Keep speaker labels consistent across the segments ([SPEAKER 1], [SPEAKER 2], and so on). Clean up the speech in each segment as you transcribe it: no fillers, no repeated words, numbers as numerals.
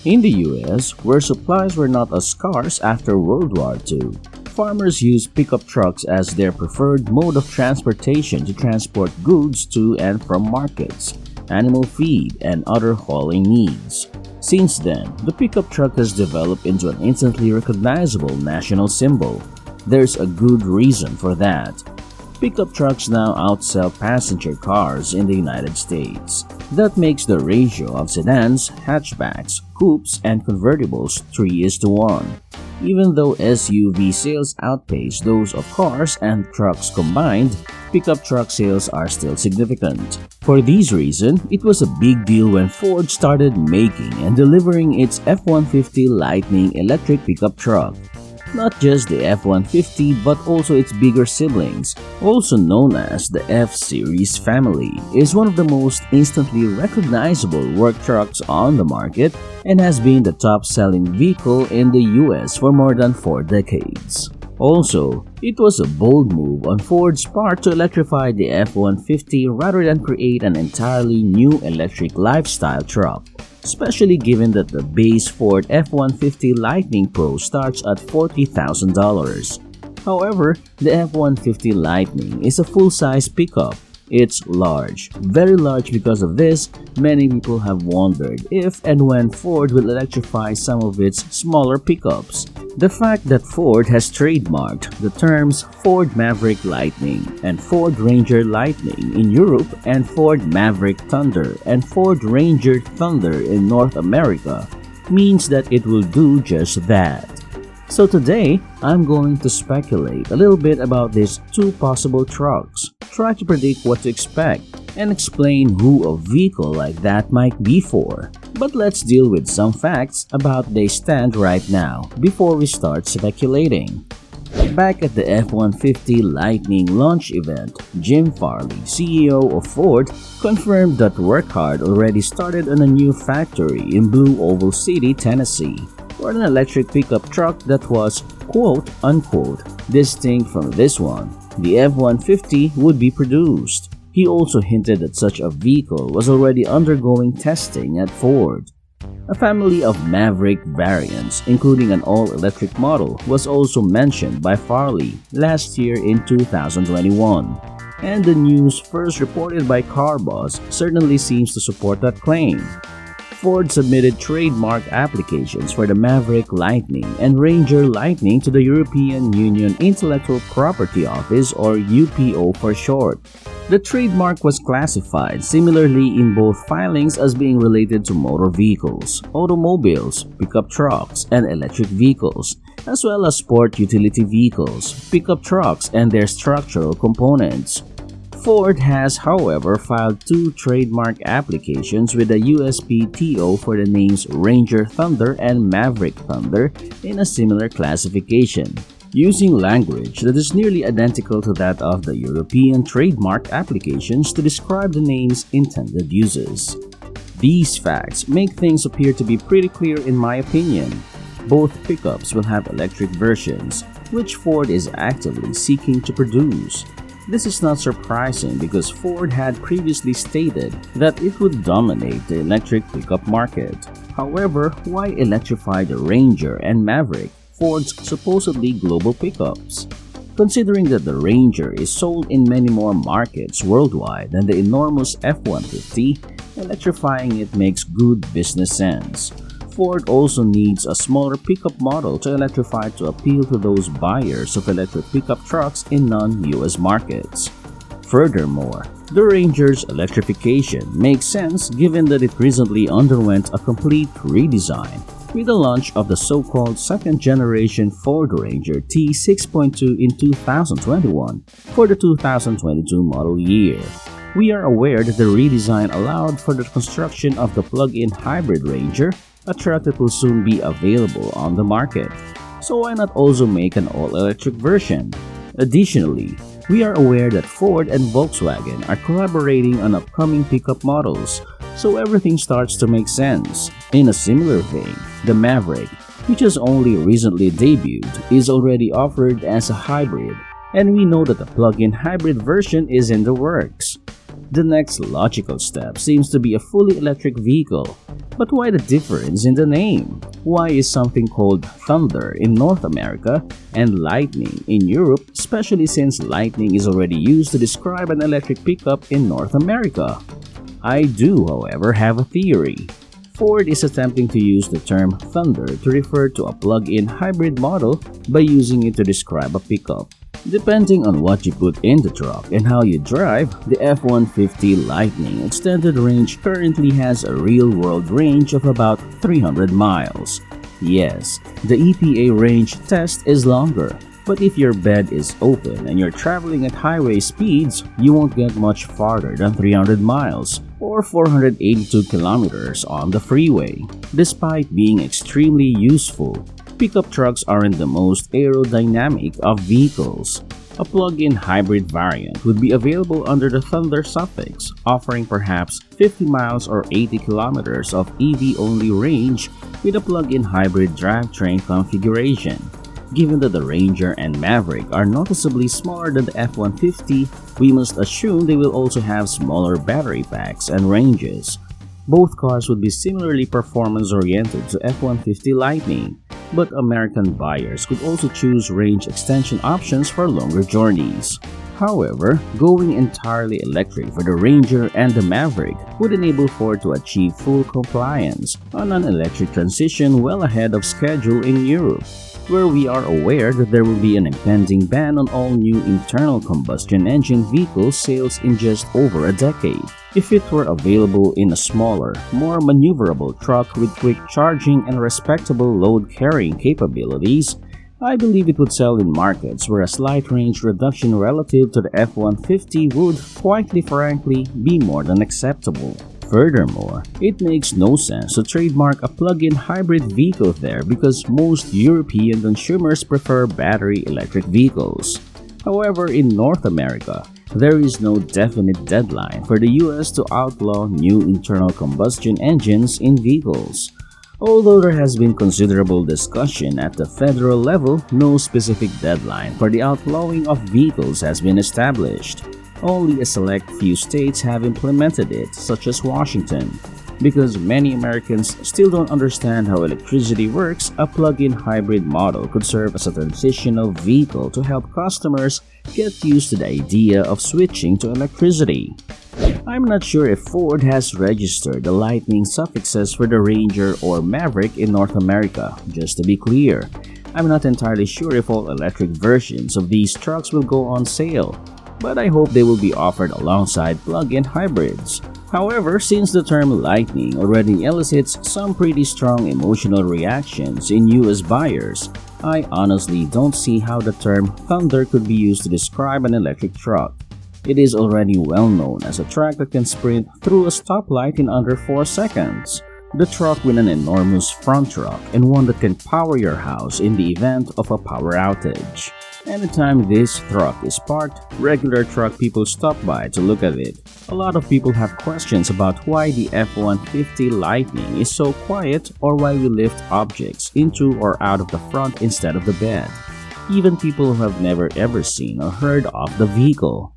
[SPEAKER 1] In the US, where supplies were not as scarce after World War II, farmers used pickup trucks as their preferred mode of transportation to transport goods to and from markets, animal feed, and other hauling needs. Since then, the pickup truck has developed into an instantly recognizable national symbol. There's a good reason for that. Pickup trucks now outsell passenger cars in the United States. That makes the ratio of sedans, hatchbacks, coupes, and convertibles 3:1. Even though SUV sales outpace those of cars and trucks combined, pickup truck sales are still significant. For these reasons, it was a big deal when Ford started making and delivering its F-150 Lightning electric pickup truck. Not just the F-150 but also its bigger siblings, also known as the F-Series family, is one of the most instantly recognizable work trucks on the market and has been the top-selling vehicle in the US for more than 4 decades. Also, it was a bold move on Ford's part to electrify the F-150 rather than create an entirely new electric lifestyle truck, especially given that the base Ford F-150 Lightning Pro starts at $40,000. However, the F-150 Lightning is a full-size pickup. It's large, very large. Because of this, many people have wondered if and when Ford will electrify some of its smaller pickups. The fact that Ford has trademarked the terms Ford Maverick Lightning and Ford Ranger Lightning in Europe and Ford Maverick Thunder and Ford Ranger Thunder in North America means that it will do just that. So today, I'm going to speculate a little bit about these two possible trucks, try to predict what to expect, and explain who a vehicle like that might be for. But let's deal with some facts about they stand right now before we start speculating. Back at the F-150 Lightning launch event, Jim Farley, CEO of Ford, confirmed that work hard already started on a new factory in Blue Oval City, Tennessee, for an electric pickup truck that was quote-unquote distinct from this one. The F-150 would be produced. He also hinted that such a vehicle was already undergoing testing at Ford. A family of Maverick variants, including an all-electric model, was also mentioned by Farley last year in 2021. And the news first reported by CarBuzz certainly seems to support that claim. Ford submitted trademark applications for the Maverick Lightning and Ranger Lightning to the European Union Intellectual Property Office, or UPO for short. The trademark was classified similarly in both filings as being related to motor vehicles, automobiles, pickup trucks, and electric vehicles, as well as sport utility vehicles, pickup trucks, and their structural components. Ford has, however, filed 2 trademark applications with the USPTO for the names Ranger Thunder and Maverick Thunder in a similar classification, using language that is nearly identical to that of the European trademark applications to describe the name's intended uses. These facts make things appear to be pretty clear in my opinion. Both pickups will have electric versions, which Ford is actively seeking to produce. This is not surprising because Ford had previously stated that it would dominate the electric pickup market. However, why electrify the Ranger and Maverick, Ford's supposedly global pickups? Considering that the Ranger is sold in many more markets worldwide than the enormous F-150, electrifying it makes good business sense. Ford also needs a smaller pickup model to electrify to appeal to those buyers of electric pickup trucks in non-US markets. Furthermore, the Ranger's electrification makes sense given that it recently underwent a complete redesign with the launch of the so-called second-generation Ford Ranger T6.2 in 2021 for the 2022 model year. We are aware that the redesign allowed for the construction of the plug-in hybrid Ranger, a truck that will soon be available on the market. So why not also make an all-electric version? Additionally, we are aware that Ford and Volkswagen are collaborating on upcoming pickup models, so everything starts to make sense. In a similar vein, the Maverick, which has only recently debuted, is already offered as a hybrid, and we know that the plug-in hybrid version is in the works. The next logical step seems to be a fully electric vehicle. But why the difference in the name? Why is something called Thunder in North America and Lightning in Europe, especially since Lightning is already used to describe an electric pickup in North America? I do, however, have a theory. Ford is attempting to use the term Thunder to refer to a plug-in hybrid model by using it to describe a pickup. Depending on what you put in the truck and how you drive, the F-150 Lightning extended range currently has a real-world range of about 300 miles. Yes, the EPA range test is longer, but if your bed is open and you're traveling at highway speeds, you won't get much farther than 300 miles or 482 kilometers on the freeway. Despite being extremely useful, pickup trucks aren't the most aerodynamic of vehicles. A plug-in hybrid variant would be available under the Thunder suffix, offering perhaps 50 miles or 80 kilometers of EV-only range with a plug-in hybrid drivetrain configuration. Given that the Ranger and Maverick are noticeably smaller than the F-150, we must assume they will also have smaller battery packs and ranges. Both cars would be similarly performance-oriented to F-150 Lightning, but American buyers could also choose range extension options for longer journeys. However, going entirely electric for the Ranger and the Maverick would enable Ford to achieve full compliance on an electric transition well ahead of schedule in Europe, where we are aware that there will be an impending ban on all new internal combustion engine vehicle sales in just over a decade. If it were available in a smaller, more maneuverable truck with quick charging and respectable load-carrying capabilities, I believe it would sell in markets where a slight range reduction relative to the F-150 would, quite frankly, be more than acceptable. Furthermore, it makes no sense to trademark a plug-in hybrid vehicle there because most European consumers prefer battery electric vehicles. However, in North America, there is no definite deadline for the US to outlaw new internal combustion engines in vehicles. Although there has been considerable discussion at the federal level, no specific deadline for the outlawing of vehicles has been established. Only a select few states have implemented it, such as Washington. Because many Americans still don't understand how electricity works, a plug-in hybrid model could serve as a transitional vehicle to help customers get used to the idea of switching to electricity. I'm not sure if Ford has registered the Lightning suffixes for the Ranger or Maverick in North America. Just to be clear, I'm not entirely sure if all electric versions of these trucks will go on sale, but I hope they will be offered alongside plug-in hybrids. However, since the term Lightning already elicits some pretty strong emotional reactions in US buyers, I honestly don't see how the term Thunder could be used to describe an electric truck. It is already well known as a truck that can sprint through a stoplight in under 4 seconds. The truck with an enormous front truck and one that can power your house in the event of a power outage. Anytime this truck is parked, regular truck people stop by to look at it. A lot of people have questions about why the F-150 Lightning is so quiet or why we lift objects into or out of the front instead of the bed. Even people who have never ever seen or heard of the vehicle.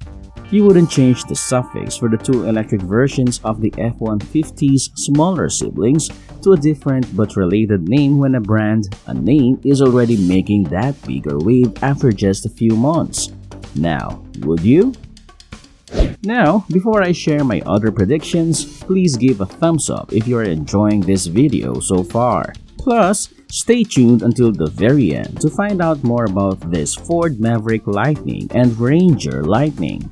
[SPEAKER 1] You wouldn't change the suffix for the two electric versions of the F-150's smaller siblings to a different but related name when a name is already making that bigger wave after just a few months. Now, would you? Now, before I share my other predictions, please give a thumbs up if you are enjoying this video so far. Plus, stay tuned until the very end to find out more about this Ford Maverick Lightning and Ranger Lightning.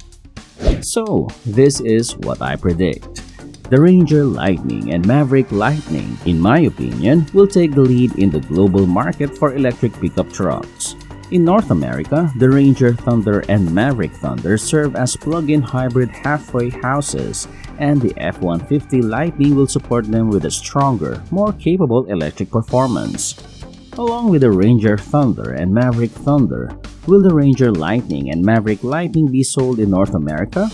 [SPEAKER 1] So, this is what I predict. The Ranger Lightning and Maverick Lightning, in my opinion, will take the lead in the global market for electric pickup trucks. In North America, the Ranger Thunder and Maverick Thunder serve as plug-in hybrid halfway houses, and the F-150 Lightning will support them with a stronger, more capable electric performance. Along with the Ranger Thunder and Maverick Thunder, will the Ranger Lightning and Maverick Lightning be sold in North America?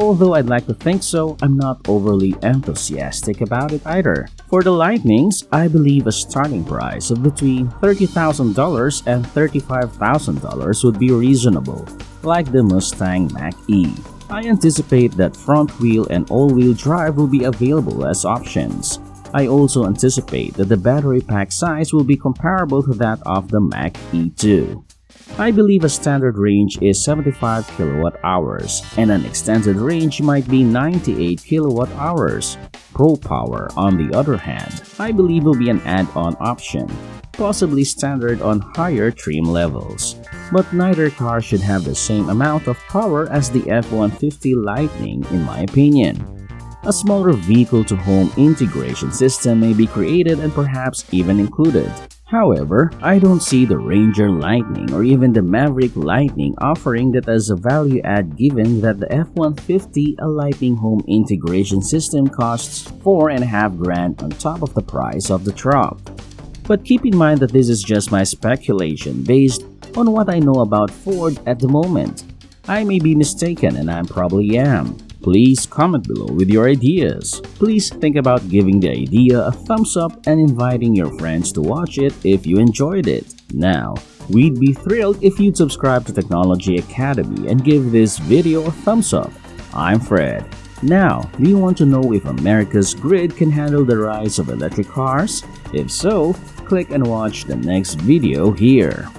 [SPEAKER 1] Although I'd like to think so, I'm not overly enthusiastic about it either. For the Lightnings, I believe a starting price of between $30,000 and $35,000 would be reasonable, like the Mustang Mach-E. I anticipate that front-wheel and all-wheel drive will be available as options. I also anticipate that the battery pack size will be comparable to that of the Mach-E 2. I believe a standard range is 75 kWh and an extended range might be 98 kWh. Pro Power, on the other hand, I believe will be an add-on option, possibly standard on higher trim levels. But neither car should have the same amount of power as the F150 Lightning in my opinion. A smaller vehicle-to-home integration system may be created and perhaps even included. However, I don't see the Ranger Lightning or even the Maverick Lightning offering that as a value add given that the F150 Lightning home integration system costs $4,500 on top of the price of the truck. But keep in mind that this is just my speculation based on what I know about Ford at the moment. I may be mistaken and I probably am. Please comment below with your ideas. Please think about giving the idea a thumbs up and inviting your friends to watch it if you enjoyed it. Now, we'd be thrilled if you'd subscribe to Technology Academy and give this video a thumbs up. I'm Fred. Now, do you want to know if America's grid can handle the rise of electric cars? If so, click and watch the next video here.